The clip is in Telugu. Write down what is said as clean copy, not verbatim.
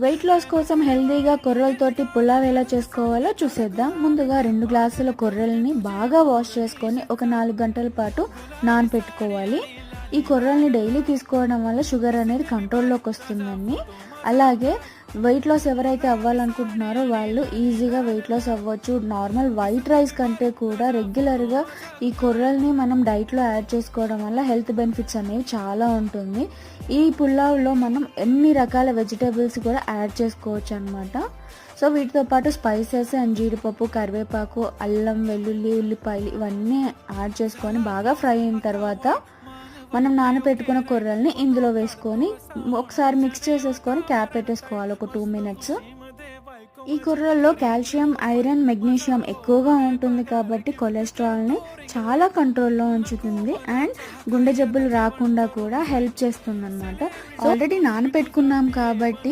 వెయిట్ లాస్ కోసం హెల్దీగా కొర్రలతోటి పులావ్ ఎలా చేసుకోవాలో చూసేద్దాం. ముందుగా 2 గ్లాసుల కొర్రల్ని బాగా వాష్ చేసుకొని ఒక 4 గంటల పాటు నానబెట్టుకోవాలి. ఈ కొర్రల్ని డైలీ తీసుకోవడం వల్ల షుగర్ అనేది కంట్రోల్లోకి వస్తుందండి. అలాగే వెయిట్ లాస్ ఎవరైతే అవ్వాలనుకుంటున్నారో వాళ్ళు ఈజీగా వెయిట్ లాస్ అవ్వచ్చు. నార్మల్ వైట్ రైస్ కంటే కూడా రెగ్యులర్గా ఈ కొర్రల్ని మనం డైట్లో యాడ్ చేసుకోవడం వల్ల హెల్త్ బెనిఫిట్స్ అనేవి చాలా ఉంటుంది. ఈ పులావ్లో మనం ఎన్ని రకాల వెజిటేబుల్స్ కూడా యాడ్ చేసుకోవచ్చు అనమాట. సో వీటితో పాటు స్పైసెస్ అండ్ జీడిపప్పు, కరివేపాకు, అల్లం, వెల్లుల్లి, ఉల్లిపాయలు ఇవన్నీ యాడ్ చేసుకొని బాగా ఫ్రై అయిన తర్వాత మనం నానబెట్టుకున్న కొర్రల్ని ఇందులో వేసుకొని ఒకసారి మిక్స్ చేసేసుకొని క్యాప్ పెట్టేసుకోవాలి ఒక 2 మినిట్స్. ఈ కొర్రల్లో కాల్షియం, ఐరన్, మెగ్నీషియం ఎక్కువగా ఉంటుంది కాబట్టి కొలెస్ట్రాల్ని చాలా కంట్రోల్లో ఉంచుతుంది అండ్ గుండె జబ్బులు రాకుండా కూడా హెల్ప్ చేస్తుంది అనమాట. ఆల్రెడీ నానబెట్టుకున్నాం కాబట్టి